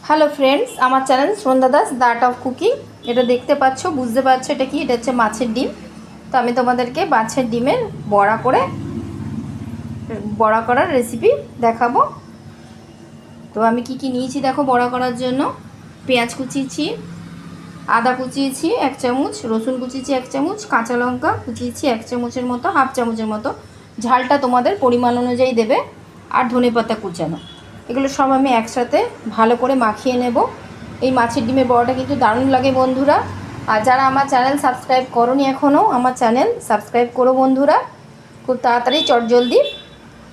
Hello friends, আমার channel Sandhya Das the art of cooking. এটা দেখতে পাচ্ছ, বুঝতে পারছো এটা কি? এটা হচ্ছে মাছের ডিম। তো আমি তোমাদেরকে মাছের ডিমের বড়া করার রেসিপি দেখাবো। তো আমি কি কি নিয়েছি দেখো বড়া করার জন্য। পেঁয়াজ কুচিয়েছি, আদা কুচিয়েছি 1 চামচ, রসুন কুচিয়েছি 1 চামচ, কাঁচা লঙ্কা কুচিয়েছি 1 চামচের মতো, হাফ চামচের মতো। ঝালটা তোমাদের পরিমাণ অনুযায়ী দেবে। আর ধনেপাতা কুচানো, এগুলো সব আমি একসাথে ভালো করে মাখিয়ে নেব। এই মাছের ডিমের বড়াটা কিন্তু দারুণ লাগে বন্ধুরা। আর যারা আমার চ্যানেল সাবস্ক্রাইব করোনি এখনও, আমার চ্যানেল সাবস্ক্রাইব করো বন্ধুরা। খুব তাড়াতাড়ি চটজলদি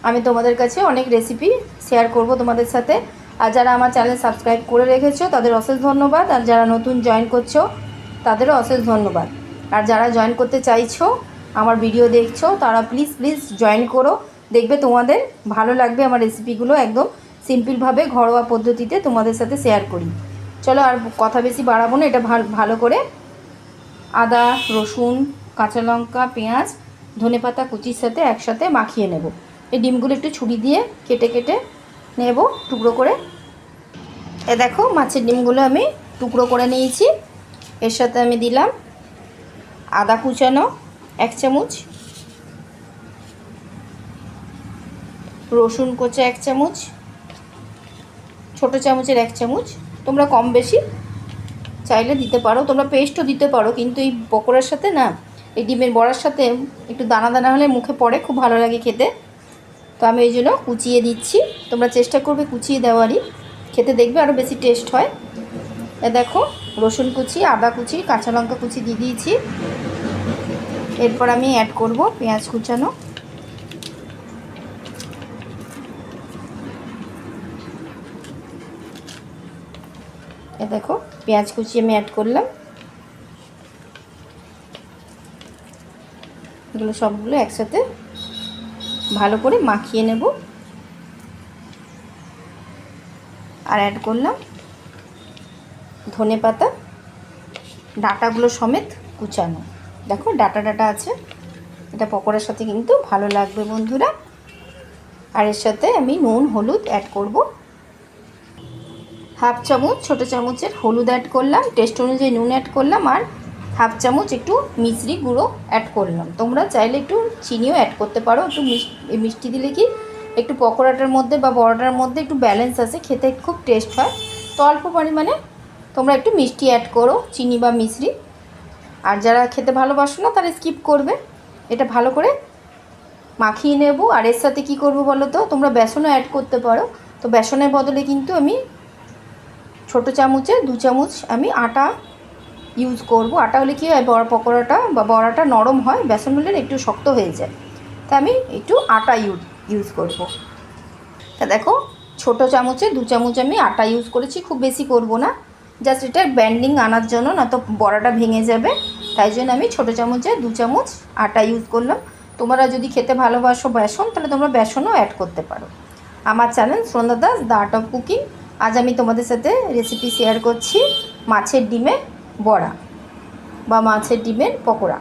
আমি তোমাদের কাছে অনেক রেসিপি শেয়ার করব তোমাদের সাথে। আর যারা আমার চ্যানেল সাবস্ক্রাইব করে রেখেছো তাদের অশেষ ধন্যবাদ। আর যারা নতুন জয়েন করছো তাদেরও অশেষ ধন্যবাদ। আর যারা জয়েন করতে চাইছো, আমার ভিডিও দেখছো, তারা প্লিজ জয়েন করো। দেখবে তোমাদের ভালো লাগবে। আমার রেসিপিগুলো একদম সিম্পলভাবে ঘরোয়া পদ্ধতিতে তোমাদের সাথে শেয়ার করি। চলো আর কথা বেশি বাড়াবো না। এটা ভালো করে আদা, রসুন, কাঁচা লঙ্কা, পেঁয়াজ, ধনেপাতা কুচির সাথে একসাথে মাখিয়ে নেব। এই ডিমগুলো একটু ছুরি দিয়ে কেটে কেটে নেব টুকরো করে। এ দেখো মাছের ডিমগুলো আমি টুকরো করে নিয়েছি। এর সাথে আমি দিলাম আদা কুচানো 1 চামচ, রসুন কোচা 1 চামচ, ছোটো চামচের 1 চামচ। তোমরা কম বেশি চাইলে দিতে পারো, তোমরা পেস্টও দিতে পারো, কিন্তু এই পকোড়ার সাথে না, এই ডিমের বড়ার সাথে একটু দানা দানা হলে মুখে পড়ে, খুব ভালো লাগে খেতে। তো আমি এই জন্য কুচিয়ে দিচ্ছি। তোমরা চেষ্টা করবে কুচিয়ে দেওয়ারই, খেতে দেখবে আরও বেশি টেস্ট হয়। এ দেখো রসুন কুচি, আদা কুচি, কাঁচা লঙ্কা কুচি দিয়ে দিয়েছি। এরপর আমি অ্যাড করব পেঁয়াজ কুচানো। এ দেখো পেঁয়াজ কুচি আমি অ্যাড করলাম। এগুলো সবগুলো একসাথে ভালো করে মাখিয়ে নেব। আর অ্যাড করলাম ধনেপাতা, ডাঁটাগুলো সমেত কুচানো। দেখো ডাঁটা আছে, এটা পকোড়ার সাথে কিন্তু ভালো লাগবে বন্ধুরা। আর এর সাথে আমি নুন হলুদ অ্যাড করব। হাফ চামচ ছোটো চামচের হলুদ অ্যাড করলাম, টেস্ট অনুযায়ী নুন অ্যাড করলাম, আর হাফ চামচ একটু মিশ্রি গুঁড়ো অ্যাড করলাম। তোমরা চাইলে একটু চিনিও অ্যাড করতে পারো। একটু মিষ্টি দিলে কি একটু পকোড়াটার মধ্যে বা বড়াটার মধ্যে একটু ব্যালেন্স আসে, খেতে খুব টেস্ট হয়। তো অল্প পরিমাণে তোমরা একটু মিষ্টি অ্যাড করো, চিনি বা মিশ্রি। আর যারা খেতে ভালোবাসো না তারা স্কিপ করবে। এটা ভালো করে মাখিয়ে নেব। আর এর সাথে কী করবো বলো তো, তোমরা বেসনও অ্যাড করতে পারো। তো বেসনের বদলে কিন্তু আমি ছোটো চামচে 2 চামচ আমি আটা ইউজ করব। আটা হলে কী হয়, বড়া পকোড়াটা বা বড়াটা নরম হয়, বেসন হলে একটু শক্ত হয়ে যায়। তা আমি একটু আটা ইউজ করব। তা দেখো ছোটো চামচে 2 চামচ আমি আটা ইউজ করেছি, খুব বেশি করব না, জাস্ট এটা ব্যান্ডিং আনার জন্য, না তো বড়াটা ভেঙে যাবে। তাই জন্য আমি ছোটো চামচে 2 চামচ আটা ইউজ করলাম। তোমরা যদি খেতে ভালোবাসো বেসন, তাহলে তোমরা বেসনও অ্যাড করতে পারো। আমার channel Sandhya Das the art of cooking. আজ আমি তোমাদের সাথে রেসিপি শেয়ার করছি মাছের ডিমের বড়া বা মাছের ডিমের পকোড়া।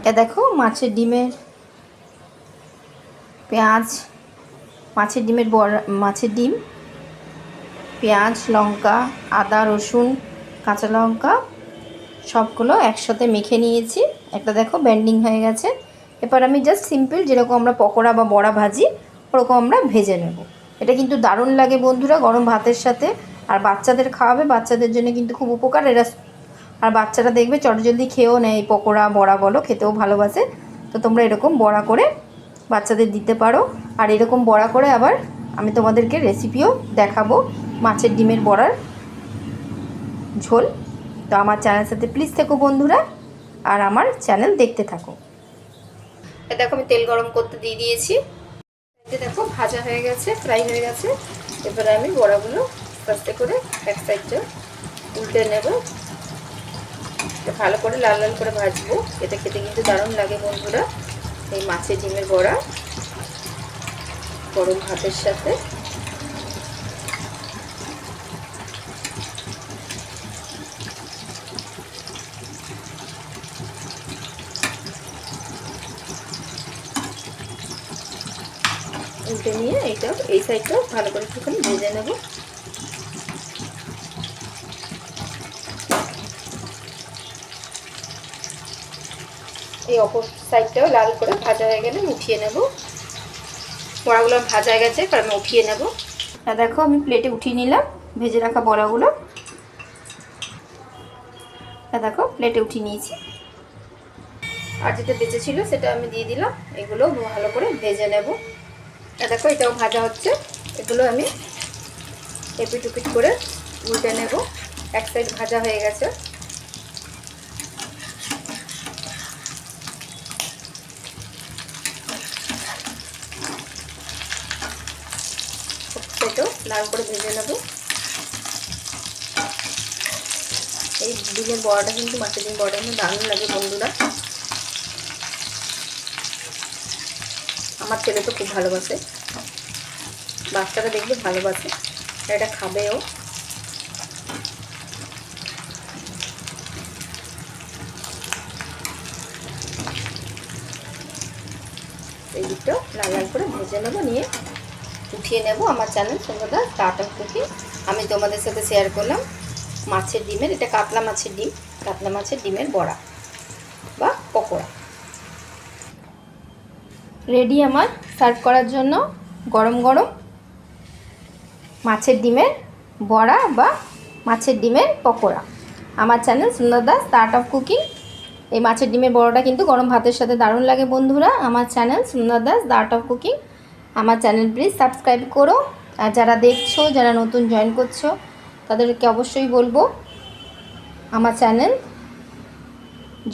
এ দেখো মাছের ডিমের পেঁয়াজ, মাছের ডিম, পেঁয়াজ, লঙ্কা, আদা, রসুন, কাঁচা লঙ্কা সবগুলো একসাথে মেখে নিয়েছি। একটা দেখো ব্যান্ডিং হয়ে গেছে। এবার আমি জাস্ট সিম্পল যেরকম আমরা পকোড়া বা বড়া ভাজি ওরকম আমরা ভেজে নেব। এটা কিন্তু দারুণ লাগে বন্ধুরা গরম ভাতের সাথে। আর বাচ্চাদের খাওয়াবে, বাচ্চাদের জন্য কিন্তু খুব উপকার এরা। আর বাচ্চারা দেখবে চটজলদি খেয়েও নেয়, এই পকোড়া বড়া বলো, খেতেও ভালোবাসে। তো তোমরা এরকম বড়া করে বাচ্চাদের দিতে পারো। আর এরকম বড়া করে আবার আমি তোমাদেরকে রেসিপিও দেখাবো মাছের ডিমের বড়ার ঝোল। তো আমার চ্যানেলের সাথে প্লিজ থেকো বন্ধুরা, আর আমার চ্যানেল দেখতে থাকো। দেখো আমি তেল গরম করতে দিয়ে দিয়েছি। দেখো ভাজা হয়ে গেছে, ফ্রাই হয়ে গেছে। এবারে আমি বড়াগুলো আস্তে করে এক সাইডটা উল্টে নেব। ভালো করে লাল লাল করে ভাজবো, এটা খেতে কিন্তু দারুণ লাগে বন্ধুরা। এই মাছের ডিমের বড়া গরম ভাতের সাথে। উল্টে নিয়ে এই সাইডটাও ভালো করে একটুখানি ভেজে নেব। এই অপর সাইডটাও লাল করে ভাজা হয়ে গেলে উঠিয়ে নেব। বড়াগুলো ভাজা হয়ে গেছে, কারণ আমি উঠিয়ে নেব। আর দেখো আমি প্লেটে উঠিয়ে নিলাম ভেজে রাখা বড়াগুলো। দেখো প্লেটে উঠিয়ে নিয়েছি। আর যেটা বেঁচে ছিল সেটা আমি দিয়ে দিলাম। এগুলো ভালো করে ভেজে নেব। দেখো এটাও ভাজা হচ্ছে। এগুলো আমি এপিট উপিট করে উল্টে নেব। এক সাইড ভাজা হয়ে গেছে। সেটাও লাল করে ভেজে নেব। এই ডিমের বড়াটা কিন্তু মাছের ডিম বড়াটা কিন্তু দারুণ লাগে বন্ধুরা। আমার ছেলে তো খুব ভালোবাসে, বাচ্চারা দেখলে ভালোবাসে, এটা খাবেও। এই দিকটা লাল লাল করে ভেজে নেবো, নিয়ে উঠিয়ে নেব। আমার চ্যানেল সন্ধ্যাদা স্টার্ট অফ কুকিং। আমি তোমাদের সাথে শেয়ার করলাম মাছের ডিমের, এটা কাতলা মাছের ডিম, কাতলা মাছের ডিমের বড়া বা পকোড়া রেডি আমার সার্ভ করার জন্য। গরম গরম মাছের ডিমের বড়া বা মাছের ডিমের পকোড়া। আমার চ্যানেল সন্ধ্যাদা স্টার্ট অফ কুকিং। এই মাছের ডিমের বড়াটা কিন্তু গরম ভাতের সাথে দারুণ লাগে বন্ধুরা। আমার চ্যানেল সন্ধ্যাদা স্টার্ট অফ কুকিং। আমার চ্যানেল প্লিজ সাবস্ক্রাইব করো। আর যারা দেখছো, যারা নতুন জয়েন করছো, তাদেরকে অবশ্যই বলবো আমার চ্যানেল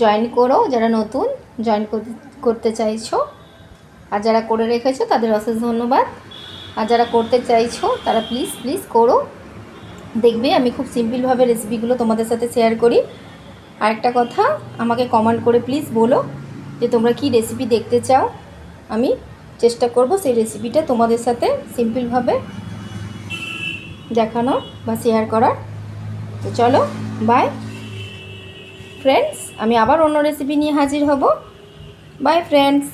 জয়েন করো, যারা নতুন জয়েন করতে চাইছো। আর যারা করে রেখেছো তাদের অশেষ ধন্যবাদ। আর যারা করতে চাইছো তারা প্লিজ প্লিজ করো। দেখবে আমি খুব সিম্পলভাবে রেসিপিগুলো তোমাদের সাথে শেয়ার করি। আরেকটা কথা, আমাকে কমেন্ট করে প্লিজ বলো যে তোমরা কি রেসিপি দেখতে চাও। আমি চেষ্টা করব সেই রেসিপিটা তোমাদের সাথে সিম্পলভাবে দেখানোর বা শেয়ার করার। তো চলো বাই ফ্রেন্ডস, আমি আবার অন্য রেসিপি নিয়ে হাজির হব। By friends.